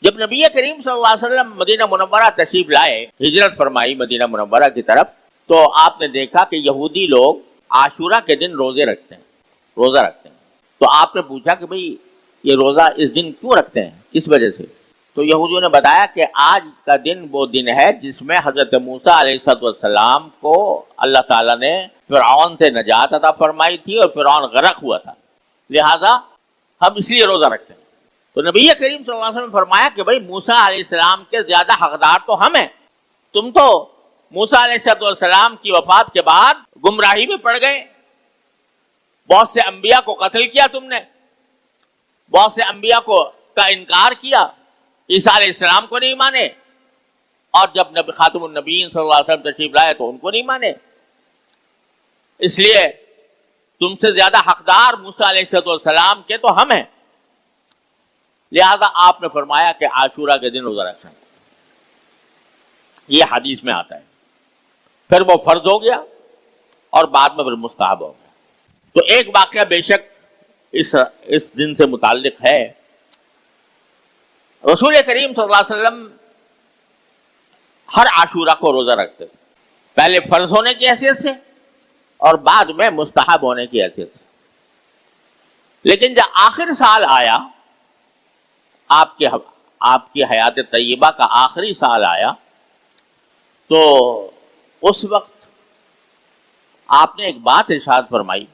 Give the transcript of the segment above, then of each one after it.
جب نبی کریم صلی اللہ علیہ وسلم مدینہ منورہ تشریف لائے، ہجرت فرمائی مدینہ منورہ کی طرف، تو آپ نے دیکھا کہ یہودی لوگ عاشورہ کے دن روزہ رکھتے ہیں۔ تو آپ نے پوچھا کہ بھئی یہ روزہ اس دن کیوں رکھتے ہیں، کس وجہ سے؟ تو یہودیوں نے بتایا کہ آج کا دن وہ دن ہے جس میں حضرت موسیٰ علیہ السلام کو اللہ تعالیٰ نے فرعون سے نجات عطا فرمائی تھی اور فرعون غرق ہوا تھا، لہذا ہم اس لیے روزہ رکھتے ہیں۔ تو نبی کریم صلی اللہ علیہ وسلم نے فرمایا کہ بھئی موسیٰ علیہ السلام کے زیادہ حقدار تو ہم ہیں، تم تو موسیٰ علیہ السلام کی وفات کے بعد گمراہی میں پڑ گئے، بہت سے انبیاء کو قتل کیا تم نے، بہت سے انبیاء کا انکار کیا، عیسیٰ علیہ السلام کو نہیں مانے، اور جب نبی خاتم النبیین صلی اللہ علیہ وسلم تشریف لائے تو ان کو نہیں مانے، اس لیے تم سے زیادہ حقدار موسیٰ علیہ السلام کے تو ہم ہیں، لہذا آپ نے فرمایا کہ عاشورہ کے دن روزہ رکھیں۔ یہ حدیث میں آتا ہے، پھر وہ فرض ہو گیا اور بعد میں پھر مستحب ہو گیا۔ تو ایک واقعہ بے شک اس دن سے متعلق ہے۔ رسول کریم صلی اللہ علیہ وسلم ہر عاشورہ کو روزہ رکھتے تھے، پہلے فرض ہونے کی حیثیت سے اور بعد میں مستحب ہونے کی حیثیت سے۔ لیکن جب آخر سال آیا، آپ کی حیات طیبہ کا آخری سال آیا، تو اس وقت آپ نے ایک بات ارشاد فرمائی،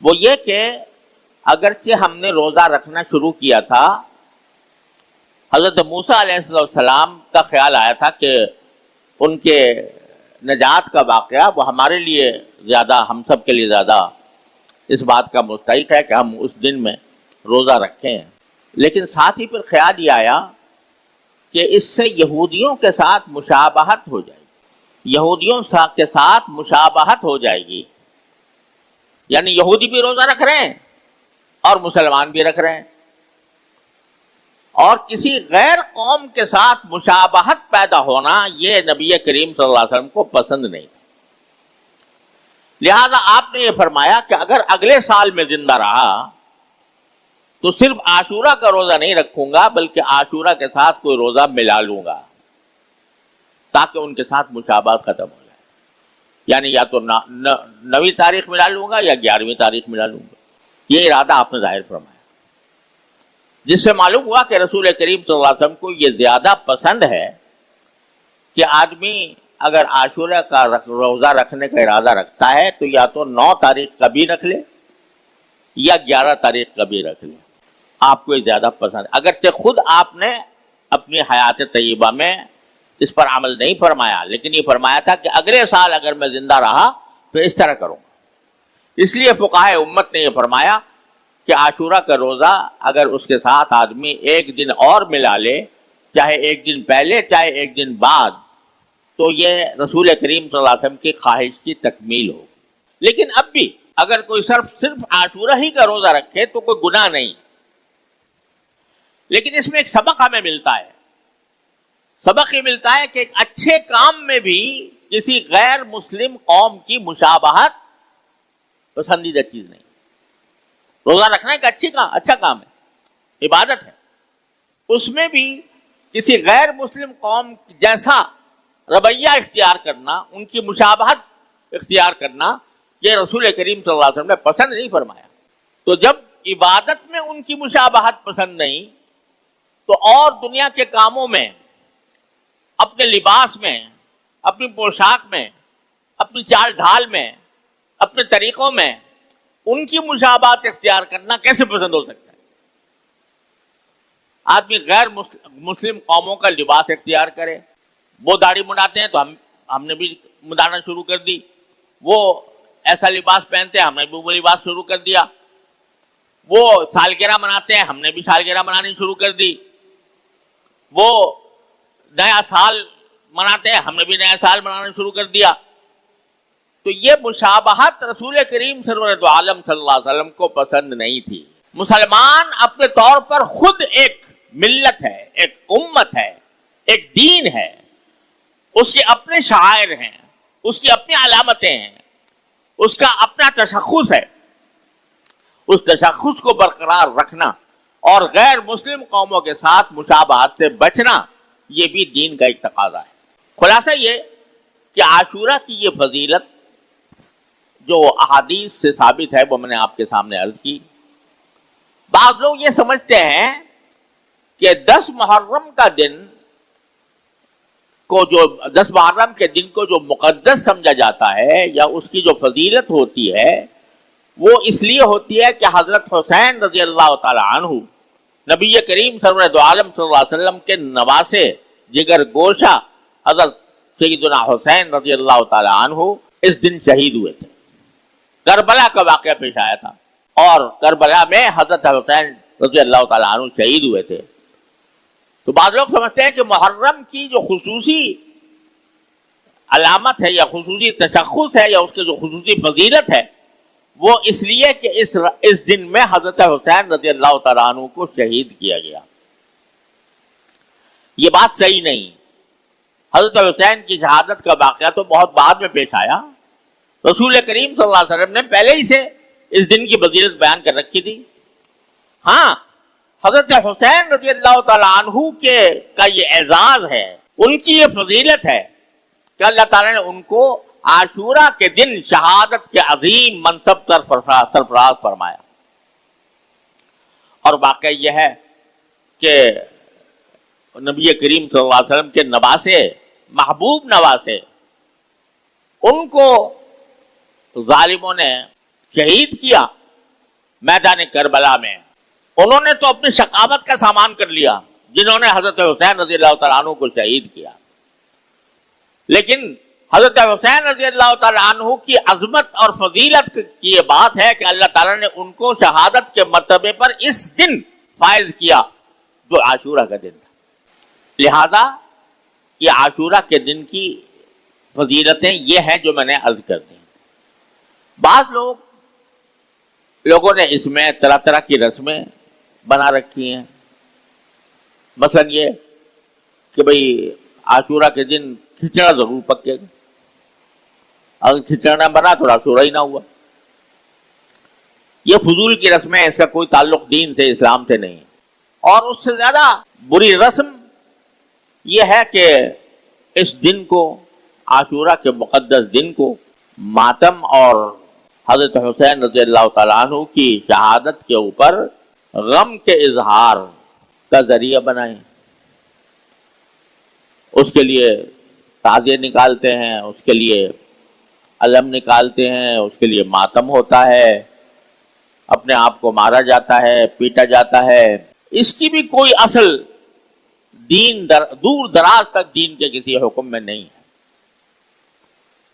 وہ یہ کہ اگرچہ ہم نے روزہ رکھنا شروع کیا تھا، حضرت موسیٰ علیہ السلام کا خیال آیا تھا کہ ان کے نجات کا واقعہ وہ ہمارے لیے زیادہ، ہم سب کے لیے زیادہ اس بات کا مستحق ہے کہ ہم اس دن میں روزہ رکھیں، لیکن ساتھ ہی پھر خیال یہ آیا کہ اس سے یہودیوں کے ساتھ مشابہت ہو جائے گی، یہودیوں کے ساتھ مشابہت ہو جائے گی، یعنی یہودی بھی روزہ رکھ رہے ہیں اور مسلمان بھی رکھ رہے ہیں، اور کسی غیر قوم کے ساتھ مشابہت پیدا ہونا یہ نبی کریم صلی اللہ علیہ وسلم کو پسند نہیں تھا۔ لہذا آپ نے یہ فرمایا کہ اگر اگلے سال میں زندہ رہا تو صرف عاشورہ کا روزہ نہیں رکھوں گا، بلکہ عاشورہ کے ساتھ کوئی روزہ ملا لوں گا تاکہ ان کے ساتھ مشابہت ختم ہو جائے، یعنی یا تو 9ویں تاریخ ملا لوں گا یا 11ویں تاریخ ملا لوں گا۔ یہ ارادہ آپ نے ظاہر فرمایا، جس سے معلوم ہوا کہ رسول کریم صلی اللہ علیہ وسلم کو یہ زیادہ پسند ہے کہ آدمی اگر عاشورہ کا روزہ رکھنے کا ارادہ رکھتا ہے تو یا تو 9 تاریخ کا بھی رکھ لے یا 11 تاریخ کا بھی رکھ لے، آپ کو یہ زیادہ پسند ہے۔ اگرچہ خود آپ نے اپنی حیات طیبہ میں اس پر عمل نہیں فرمایا، لیکن یہ فرمایا تھا کہ اگلے سال اگر میں زندہ رہا تو اس طرح کروں گا۔ اس لیے فقہائے امت نے یہ فرمایا کہ عاشورہ کا روزہ اگر اس کے ساتھ آدمی ایک دن اور ملا لے، چاہے ایک دن پہلے چاہے ایک دن بعد، تو یہ رسول کریم صلی اللہ علیہ وسلم کی خواہش کی تکمیل ہو۔ لیکن اب بھی اگر کوئی صرف عاشورہ ہی کا روزہ رکھے تو کوئی گناہ نہیں، لیکن اس میں ایک سبق ہمیں ملتا ہے، سبق یہ ملتا ہے کہ ایک اچھے کام میں بھی کسی غیر مسلم قوم کی مشابہت پسندیدہ چیز نہیں۔ روزہ رکھنا ایک اچھا کام ہے، عبادت ہے، اس میں بھی کسی غیر مسلم قوم جیسا رویہ اختیار کرنا، ان کی مشابہت اختیار کرنا، یہ رسول کریم صلی اللہ علیہ وسلم نے پسند نہیں فرمایا۔ تو جب عبادت میں ان کی مشابہت پسند نہیں تو اور دنیا کے کاموں میں، اپنے لباس میں، اپنی پوشاک میں، اپنی چال ڈھال میں، اپنے طریقوں میں ان کی مشابہت اختیار کرنا کیسے پسند ہو سکتا ہے؟ آدمی غیر مسلم قوموں کا لباس اختیار کرے، وہ داڑھی منڈاتے ہیں تو ہم نے بھی منڈانا شروع کر دی، وہ ایسا لباس پہنتے ہیں ہم نے بھی وہ لباس شروع کر دیا، وہ سالگرہ مناتے ہیں ہم نے بھی سالگرہ منانی شروع کر دی، وہ نیا سال مناتے ہیں ہم نے بھی نیا سال منانا شروع کر دیا۔ تو یہ مشابہت رسول کریم سرورت عالم صلی اللہ علیہ وسلم کو پسند نہیں تھی۔ مسلمان اپنے طور پر خود ایک ملت ہے، ایک امت ہے، ایک دین ہے، اس کے اپنے شعائر ہیں، اس کی اپنی علامتیں ہیں، اس کا اپنا تشخص ہے، اس تشخص کو برقرار رکھنا اور غیر مسلم قوموں کے ساتھ مشابہت سے بچنا یہ بھی دین کا ایک تقاضا ہے۔ خلاصہ یہ کہ عاشورہ کی یہ فضیلت جو احادیث سے ثابت ہے وہ میں نے آپ کے سامنے عرض کی۔ بعض لوگ یہ سمجھتے ہیں کہ 10 محرم کا دن کو جو 10 محرم کے دن کو جو مقدس سمجھا جاتا ہے یا اس کی جو فضیلت ہوتی ہے وہ اس لیے ہوتی ہے کہ حضرت حسین رضی اللہ تعالی عنہ نبی کریم سرور دو عالم صلی اللہ علیہ وسلم کے نواسے جگر گوشہ حضرت سیدنا حسین رضی اللہ تعالی عنہ اس دن شہید ہوئے تھے۔ کربلا کا واقعہ پیش آیا تھا اور کربلا میں حضرت حسین رضی اللہ تعالی عنہ شہید ہوئے تھے۔ تو بعض لوگ سمجھتے ہیں کہ محرم کی جو خصوصی علامت ہے یا خصوصی تشخص ہے یا اس کے جو خصوصی فضیلت ہے وہ اس لیے کہ اس دن میں حضرت حسین رضی اللہ تعالیٰ عنہ کو شہید کیا گیا۔ یہ بات صحیح نہیں۔ حضرت حسین کی شہادت کا واقعہ تو بہت بعد میں پیش آیا۔ رسول کریم صلی اللہ علیہ وسلم نے پہلے ہی سے اس دن کی فضیلت بیان کر رکھی تھی۔ ہاں، حضرت حسین رضی اللہ تعالیٰ عنہ کا یہ اعزاز ہے، ان کی یہ فضیلت ہے کہ اللہ تعالیٰ نے ان کو عاشورہ کے دن شہادت کے عظیم منصب پر سرفراز فرمایا۔ اور واقعہ یہ ہے کہ نبی کریم صلی اللہ علیہ وسلم کے نواسے، محبوب نواسے، ان کو ظالموں نے شہید کیا میدان کربلا میں۔ انہوں نے تو اپنی ثقافت کا سامان کر لیا جنہوں نے حضرت حسین رضی اللہ تعالیٰ عنہ کو شہید کیا، لیکن حضرت حسین رضی اللہ تعالیٰ عنہ کی عظمت اور فضیلت کی یہ بات ہے کہ اللہ تعالیٰ نے ان کو شہادت کے مرتبے پر اس دن فائز کیا جو عاشورہ کا دن تھا۔ لہذا یہ عاشورہ کے دن کی فضیلتیں یہ ہیں جو میں نے عرض کر دی۔ بعض لوگوں نے اس میں طرح طرح کی رسمیں بنا رکھی ہیں، مثلا یہ کہ بھئی عاشورہ کے دن کھچڑا ضرور پکے گا، اگر کھچڑا نہ بنا تو عاشورہ ہی نہ ہوا۔ یہ فضول کی رسمیں، اس کا کوئی تعلق دین سے، اسلام سے نہیں ہے۔ اور اس سے زیادہ بری رسم یہ ہے کہ اس دن کو، عاشورہ کے مقدس دن کو، ماتم اور حضرت حسین رضی اللہ تعالیٰ عنہ کی شہادت کے اوپر غم کے اظہار کا ذریعہ بنائیں۔ اس کے لیے تعزیے نکالتے ہیں، اس کے لیے علم نکالتے ہیں، اس کے لیے ماتم ہوتا ہے، اپنے آپ کو مارا جاتا ہے، پیٹا جاتا ہے۔ اس کی بھی کوئی اصل دور دراز تک دین کے کسی حکم میں نہیں ہے۔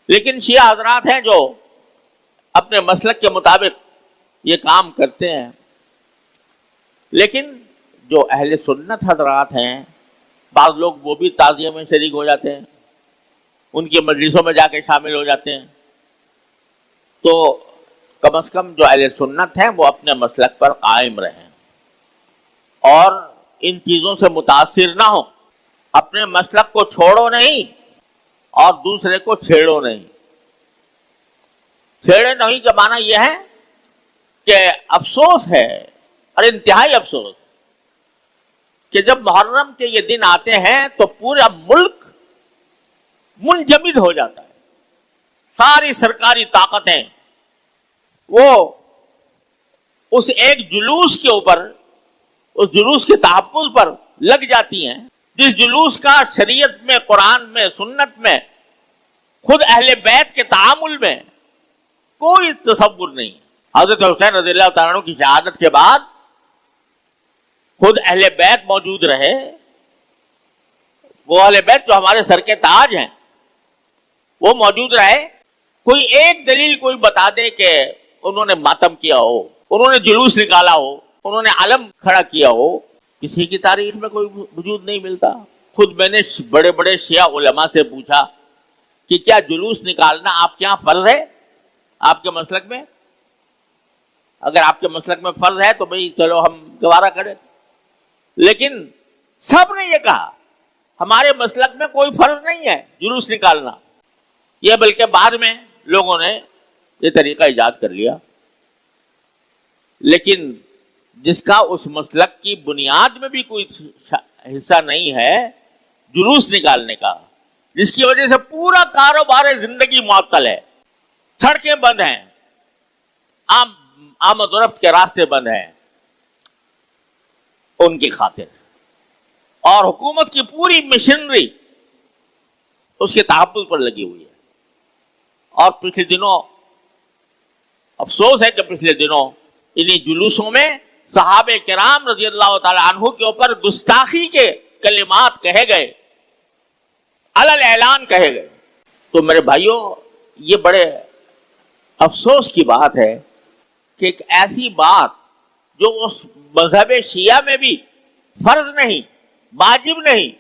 لیکن شیعہ حضرات ہیں جو اپنے مسلک کے مطابق یہ کام کرتے ہیں، لیکن جو اہل سنت حضرات ہیں بعض لوگ وہ بھی تعزیے میں شریک ہو جاتے ہیں، ان کی مجلسوں میں جا کے شامل ہو جاتے ہیں۔ تو کم از کم جو اہل سنت ہیں وہ اپنے مسلک پر قائم رہیں اور ان چیزوں سے متاثر نہ ہوں۔ اپنے مسلک کو چھوڑو نہیں اور دوسرے کو چھیڑو نہیں۔ چھیڑے نہیں کا معنی یہ ہے کہ افسوس ہے اور انتہائی افسوس کہ جب محرم کے یہ دن آتے ہیں تو پورا ملک منجمد ہو جاتا ہے۔ ساری سرکاری طاقتیں وہ اس ایک جلوس کے اوپر، اس جلوس کے تحفظ پر لگ جاتی ہیں، جس جلوس کا شریعت میں، قرآن میں، سنت میں، خود اہل بیت کے تعامل میں کوئی تصور نہیں۔ حضرت حسین رضی اللہ تعالیٰ عنہ کی شہادت کے بعد خود اہل بیت موجود رہے، وہ اہل بیت جو ہمارے سر کے تاج ہیں وہ موجود رہے۔ کوئی ایک دلیل کوئی بتا دے کہ انہوں نے ماتم کیا ہو، انہوں نے جلوس نکالا ہو، انہوں نے علم کھڑا کیا ہو، کسی کی تاریخ میں کوئی وجود نہیں ملتا۔ خود میں نے بڑے بڑے شیعہ علماء سے پوچھا کہ کیا جلوس نکالنا آپ کے یہاں فرض ہے؟ آپ کے مسلک میں اگر آپ کے مسلک میں فرض ہے تو بھئی چلو ہم گوارا کریں، لیکن سب نے یہ کہا ہمارے مسلک میں کوئی فرض نہیں ہے جلوس نکالنا۔ یہ بلکہ بعد میں لوگوں نے یہ طریقہ ایجاد کر لیا، لیکن جس کا اس مسلک کی بنیاد میں بھی کوئی حصہ نہیں ہے جلوس نکالنے کا، جس کی وجہ سے پورا کاروبار زندگی معطل ہے، سڑکیں بند ہیں، آمد و رفت کے راستے بند ہیں، ان کی خاطر، اور حکومت کی پوری مشنری اس کے تحفظ پر لگی ہوئی ہے۔ اور پچھلے دنوں افسوس ہے کہ پچھلے دنوں انہی جلوسوں میں صحابہ کرام رضی اللہ تعالی عنہ کے اوپر گستاخی کے کلمات کہے گئے، علل اعلان کہے گئے۔ تو میرے بھائیوں، یہ بڑے افسوس کی بات ہے کہ ایک ایسی بات جو اس مذہب شیعہ میں بھی فرض نہیں، واجب نہیں،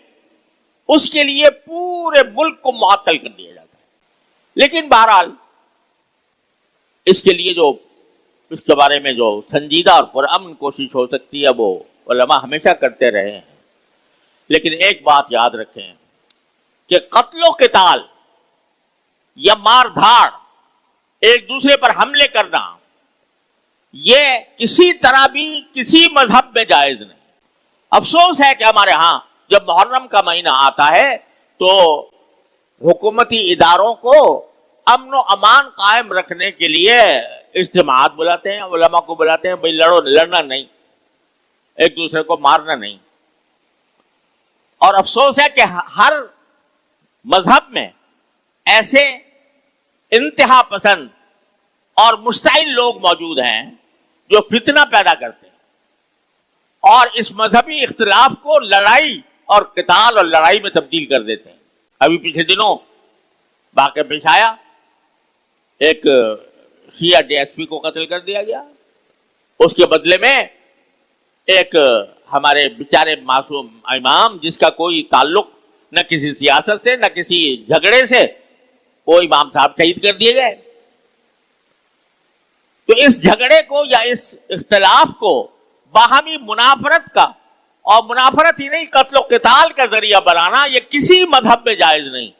اس کے لیے پورے ملک کو معطل کر دیا جاتا ہے۔ لیکن بہرحال اس کے لیے جو اس کے بارے میں جو سنجیدہ اور پرامن کوشش ہو سکتی ہے وہ علماء ہمیشہ کرتے رہے ہیں۔ لیکن ایک بات یاد رکھیں کہ قتل و قتال یا مار دھاڑ، ایک دوسرے پر حملے کرنا، یہ کسی طرح بھی کسی مذہب میں جائز نہیں۔ افسوس ہے کہ ہمارے ہاں جب محرم کا مہینہ آتا ہے تو حکومتی اداروں کو امن و امان قائم رکھنے کے لیے اجتماعات بلاتے ہیں، علماء کو بلاتے ہیں، بھئی لڑنا نہیں، ایک دوسرے کو مارنا نہیں۔ اور افسوس ہے کہ ہر مذہب میں ایسے انتہا پسند اور مشتعل لوگ موجود ہیں جو فتنہ پیدا کرتے ہیں اور اس مذہبی اختلاف کو لڑائی اور قتال اور لڑائی میں تبدیل کر دیتے ہیں۔ ابھی پچھلے دنوں واقعہ پیش آیا، ایک شیعہ ڈی ایس پی کو قتل کر دیا گیا، اس کے بدلے میں ایک ہمارے بیچارے معصوم امام جس کا کوئی تعلق نہ کسی سیاست سے نہ کسی جھگڑے سے، وہ امام صاحب شہید کر دیے گئے۔ تو اس جھگڑے کو یا اس اختلاف کو باہمی منافرت کا، اور منافرت ہی نہیں قتل و قتال کا ذریعہ بنانا، یہ کسی مذہب میں جائز نہیں،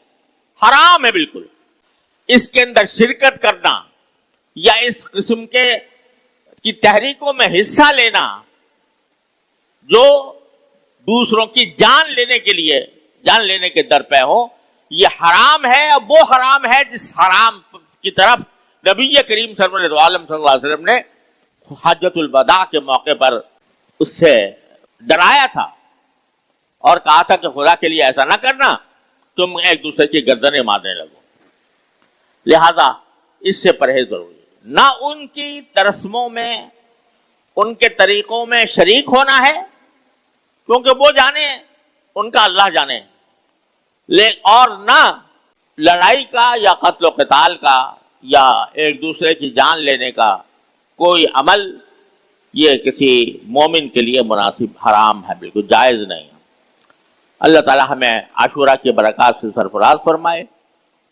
حرام ہے بالکل۔ اس کے اندر شرکت کرنا یا اس قسم کی تحریکوں میں حصہ لینا جو دوسروں کی جان لینے کے در پہ ہو، یہ حرام ہے۔ اور وہ حرام ہے جس حرام کی طرف نبی کریم سرور عالم صلی اللہ علیہ وسلم نے حجۃ الوداع کے موقع پر اس سے ڈرایا تھا اور کہا تھا کہ خدا کے لیے ایسا نہ کرنا، تم ایک دوسرے کی گردنیں مارنے لگو۔ لہذا اس سے پرہیز ضروری ہے، نہ ان کی رسموں میں، ان کے طریقوں میں شریک ہونا ہے، کیونکہ وہ جانے ان کا اللہ جانے، اور نہ لڑائی کا یا قتل و قتال کا یا ایک دوسرے کی جان لینے کا کوئی عمل یہ کسی مومن کے لیے مناسب، حرام ہے، بالکل جائز نہیں۔ اللہ تعالی ہمیں عاشورہ کی برکات سے سرفراز فرمائے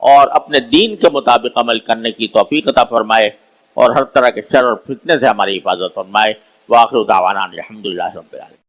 اور اپنے دین کے مطابق عمل کرنے کی توفیق عطا فرمائے اور ہر طرح کے شر اور فتنے سے ہماری حفاظت فرمائے۔ وآخر دعوانا الحمدللہ رب العالمین۔